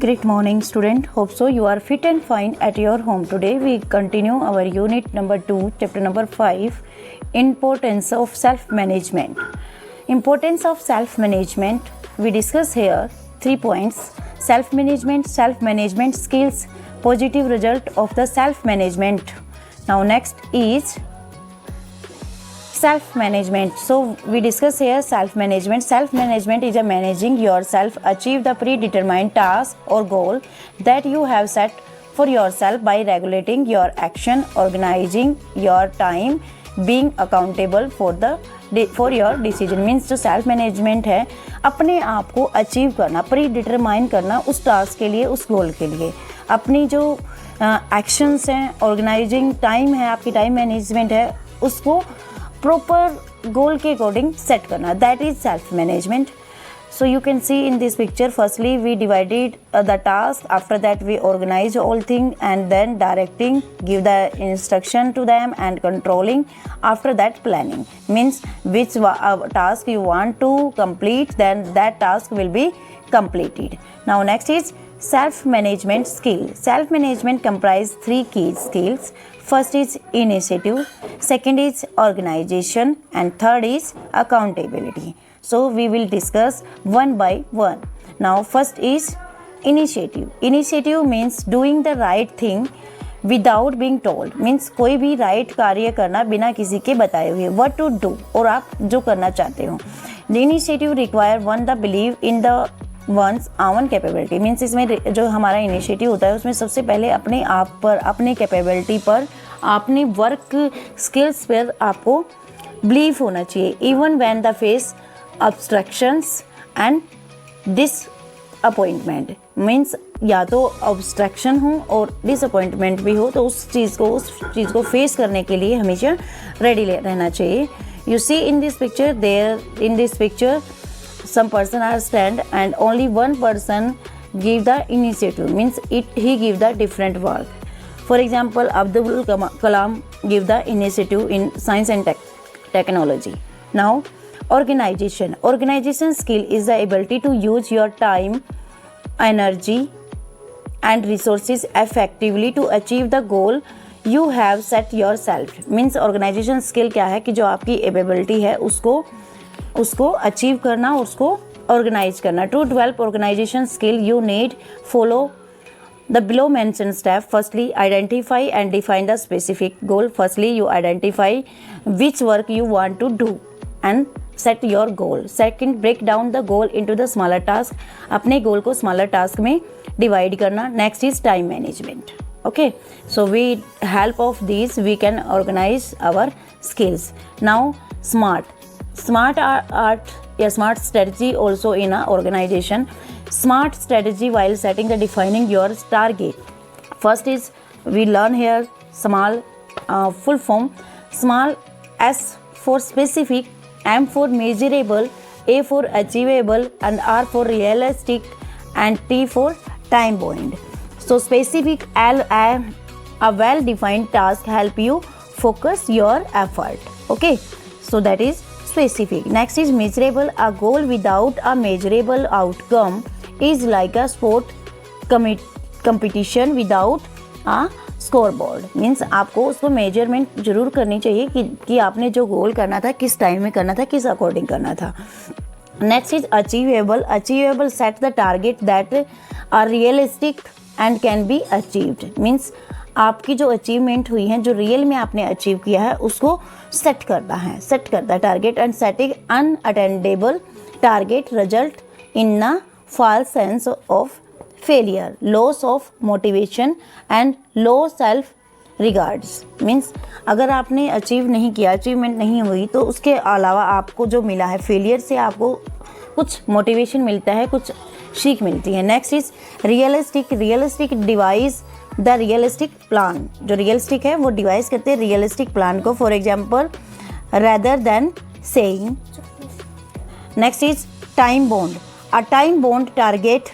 Great morning, student. Hope so you are fit and fine at your home. Today we continue our unit number 2, chapter number 5, importance of self-management. Importance of self-management. We discuss here 3 points: self-management skills, positive result of the self-management. Now next is self-management. So we discuss here self-management. Self-management is a managing yourself, achieve the predetermined task or goal that you have set for yourself by regulating your action, organizing your time, being accountable for your decision. Means जो self management है, अपने आप को achieve करना, pre determine करना उस task के लिए, उस गोल के लिए, अपनी जो एक्शंस हैं, ऑर्गेनाइजिंग टाइम है, आपकी टाइम मैनेजमेंट है, उसको प्रॉपर गोल के अकॉर्डिंग सेट करना, that is self management. So you can see in this picture, firstly we divided the task, after that we organize all things, and then directing, give the instruction to them, and controlling, after that planning. Means which task you want to complete, then that task will be completed. Now next is self-management skill. Self-management comprise 3 key skills. First is initiative, second is organization, and third is accountability. So we will discuss one by one. Now first is initiative. Initiative means doing the right thing without being told. Means कोई भी right कार्य करना बिना किसी के बताए हुए, what to do, और आप जो करना चाहते हो. The initiative require one the belief in the one's own capability. Means इसमें जो हमारा इनिशिएटिव होता है उसमें सबसे पहले अपने आप पर, अपने कैपेबिलिटी पर, अपने वर्क स्किल्स पर आपको बिलीव होना चाहिए. Even when the face obstructions and disappointment. Means या तो ऑब्स्ट्रक्शन हो और डिसअपॉइंटमेंट भी हो, तो उस चीज़ को फेस करने के लिए हमेशा रेडी रहना चाहिए. You see in this picture some person are stand and only one person give the initiative. Means he give the different work. For example, Abdul Kalam give the initiative in science and technology. Now organization skill is the ability to use your time, energy and resources effectively to achieve the goal you have set yourself. Means organization skill क्या है कि जो आपकी ability है उसको achieve करना, उसको organise करना. To develop organisation skill you need follow the below mention step. Firstly identify and define the specific goal. Firstly you identify which work you want to do and set your goal. Second, break down the goal into the smaller task. अपने goal को smaller task में divide करना. Next is time management. Okay, so with help of these we can organize our skills. Now smart strategy also in a organization. Smart strategy while setting the defining your target. First is we learn here small, full form. Small, S for specific, M for measurable, A for achievable, and R for realistic, and T for time bound. So specific, a well defined task help you focus your effort. Okay, so that is specific. Next is measurable. A goal without a measurable outcome is like a sport competition without a scoreboard. Means आपको उसको measurement जरूर करनी चाहिए कि आपने जो गोल करना था किस टाइम में करना था, किस अकॉर्डिंग करना था. Next is achievable. Achievable set the target that are realistic and can be achieved. Means आपकी जो अचीवमेंट हुई है, जो रियल में आपने अचीव किया है, उसको सेट करना target. And setting unattainable target result in a false sense of failure, loss of motivation and low self regards. Means अगर आपने अचीव नहीं किया, अचीवमेंट नहीं हुई, तो उसके अलावा आपको जो मिला है फेलियर से, आपको कुछ मोटिवेशन मिलता है, कुछ सीख मिलती है. Next is realistic devise the realistic plan. जो रियलिस्टिक है वो डिवाइस करते हैं रियलिस्टिक प्लान को. For example rather than saying. Next is time bound. A time bound target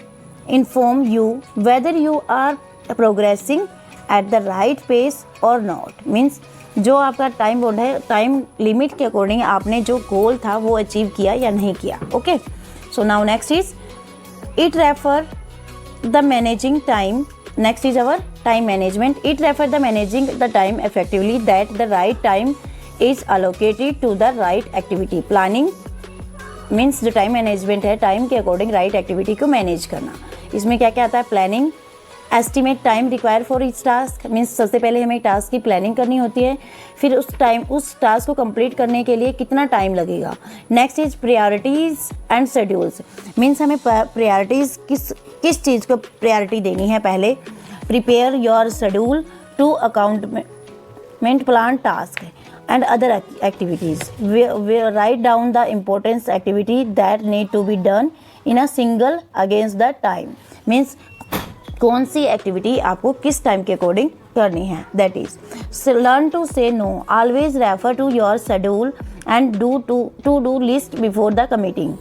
inform you whether you are progressing at the right pace और not. Means जो आपका time bound है, time limit के according आपने जो गोल था वो अचीव किया या नहीं किया. Okay, so now next is it refer the managing time. Next is our time management. It refers the managing the time effectively, that the right time is allocated to the right activity. Planning means जो time management है, time के according right activity को manage करना. इसमें क्या क्या आता है? Planning, estimate time require for each task, means सबसे पहले हमें टास्क की प्लानिंग करनी होती है, फिर उस टास्क को कंप्लीट करने के लिए कितना टाइम लगेगा. Next is priorities and schedules, means हमें प्रायोरिटीज़ किस चीज़ को प्रायोरिटी देनी है पहले. Prepare your schedule to accountment plan task and other activities. We write down the important activity that need to be done in a single against the time. Means कौन सी activity आपको किस time के according करनी है. That is learn to say no. Always refer to your schedule and do list before the committing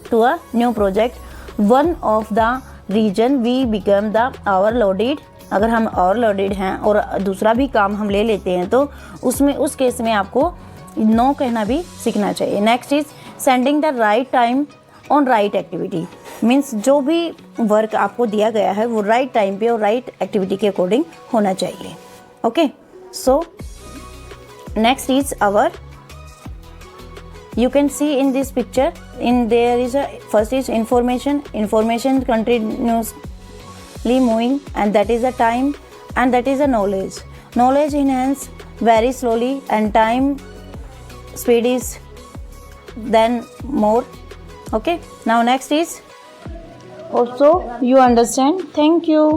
to a new project. One of the reason we become the overloaded. अगर हम overloaded हैं और दूसरा भी काम हम ले लेते हैं तो उस केस में आपको नो कहना भी सीखना चाहिए. Next is sending the right time on right activity. Means जो भी वर्क आपको दिया गया है वो राइट टाइम पे और राइट एक्टिविटी के अकॉर्डिंग होना चाहिए. Okay, so next is our, you can see in this picture, there is a first is information continuously moving, and that is a time, and that is a knowledge enhance very slowly, and time speed is then more. Okay, now next is also you understand. Thank you.